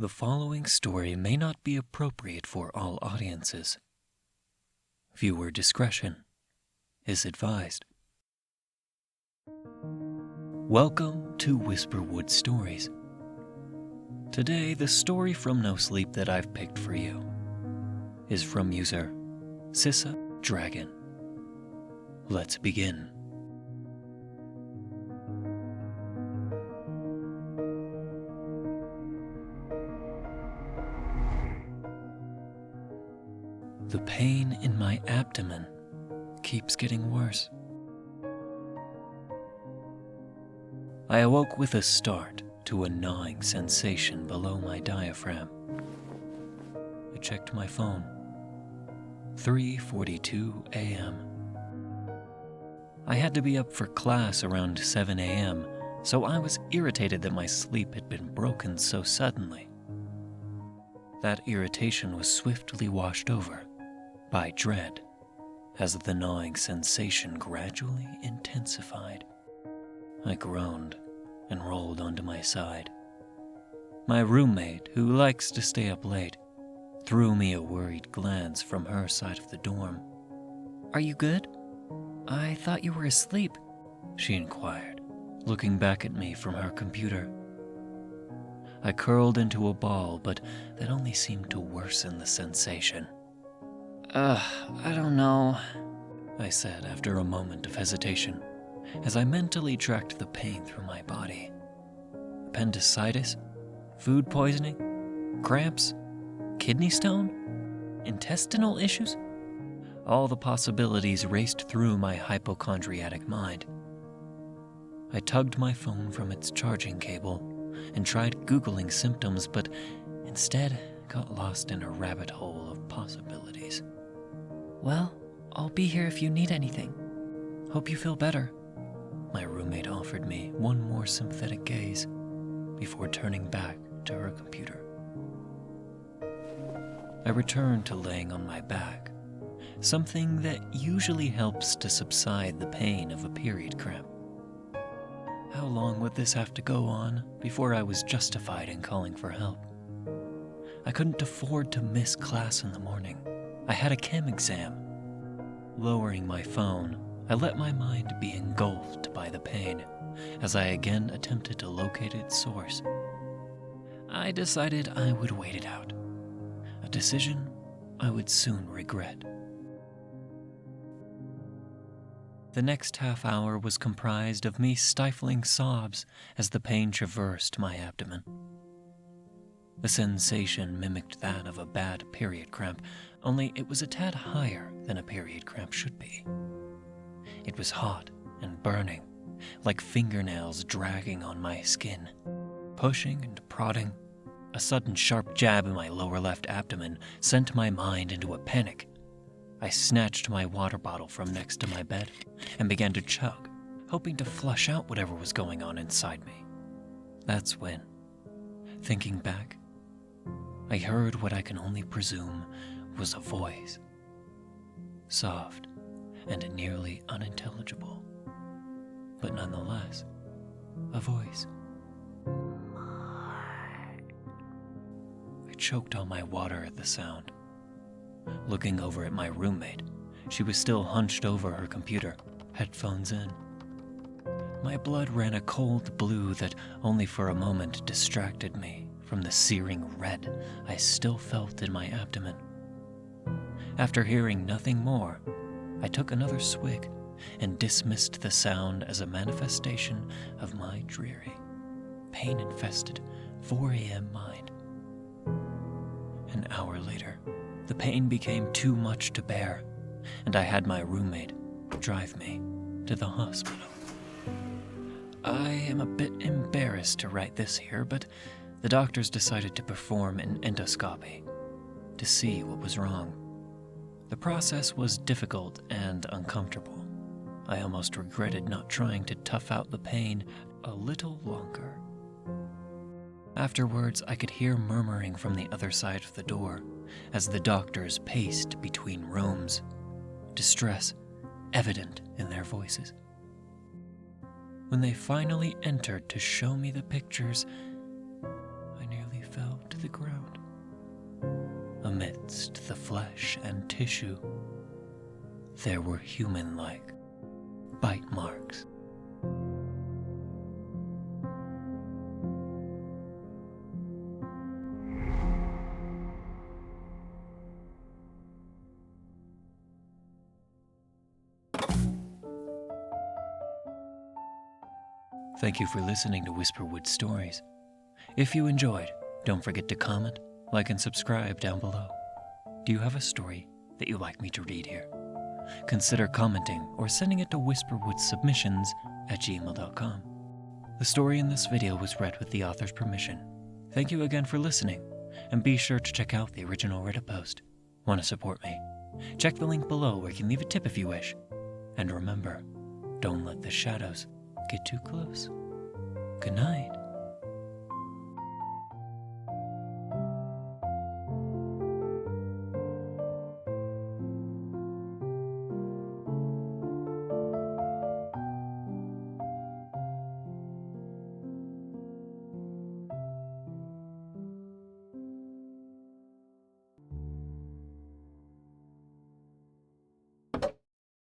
The following story may not be appropriate for all audiences. Viewer discretion is advised. Welcome to Whisperwood Stories. Today, the story from Nosleep that I've picked for you is from user SissaDragon. Let's begin. The pain in my abdomen keeps getting worse. I awoke with a start to a gnawing sensation below my diaphragm. I checked my phone. 3:42 a.m. I had to be up for class around 7 a.m., so I was irritated that my sleep had been broken so suddenly. That irritation was swiftly washed over by dread as the gnawing sensation gradually intensified. I groaned and rolled onto my side. My roommate, who likes to stay up late, threw me a worried glance from her side of the dorm. "Are you good? I thought you were asleep," she inquired, looking back at me from her computer. I curled into a ball, but that only seemed to worsen the sensation. I don't know," I said after a moment of hesitation, as I mentally tracked the pain through my body. Appendicitis? Food poisoning? Cramps? Kidney stone? Intestinal issues? All the possibilities raced through my hypochondriac mind. I tugged my phone from its charging cable and tried Googling symptoms, but instead got lost in a rabbit hole of possibilities. "Well, I'll be here if you need anything. Hope you feel better." My roommate offered me one more sympathetic gaze before turning back to her computer. I returned to laying on my back, something that usually helps to subside the pain of a period cramp. How long would this have to go on before I was justified in calling for help? I couldn't afford to miss class in the morning. I had a chem exam. Lowering my phone, I let my mind be engulfed by the pain as I again attempted to locate its source. I decided I would wait it out, a decision I would soon regret. The next half hour was comprised of me stifling sobs as the pain traversed my abdomen. The sensation mimicked that of a bad period cramp, only it was a tad higher than a period cramp should be. It was hot and burning, like fingernails dragging on my skin. Pushing and prodding, a sudden sharp jab in my lower left abdomen sent my mind into a panic. I snatched my water bottle from next to my bed and began to chug, hoping to flush out whatever was going on inside me. That's when, thinking back, I heard what I can only presume was a voice. Soft and nearly unintelligible, but nonetheless, a voice. I choked on my water at the sound. Looking over at my roommate, she was still hunched over her computer, headphones in. My blood ran a cold blue that only for a moment distracted me from the searing red I still felt in my abdomen. After hearing nothing more, I took another swig and dismissed the sound as a manifestation of my dreary, pain-infested 4 a.m. mind. An hour later, the pain became too much to bear, and I had my roommate drive me to the hospital. I am a bit embarrassed to write this here, but the doctors decided to perform an endoscopy to see what was wrong. The process was difficult and uncomfortable. I almost regretted not trying to tough out the pain a little longer. Afterwards, I could hear murmuring from the other side of the door as the doctors paced between rooms, distress evident in their voices. When they finally entered to show me the pictures, I nearly fell to the ground. Amidst the flesh and tissue, there were human-like bite marks. Thank you for listening to Whisperwood Stories. If you enjoyed, don't forget to comment, like, and subscribe down below. Do you have a story that you'd like me to read here? Consider commenting or sending it to whisperwoodsubmissions@gmail.com. The story in this video was read with the author's permission. Thank you again for listening, and be sure to check out the original Reddit post. Want to support me? Check the link below where you can leave a tip if you wish. And remember, don't let the shadows get too close. Good night.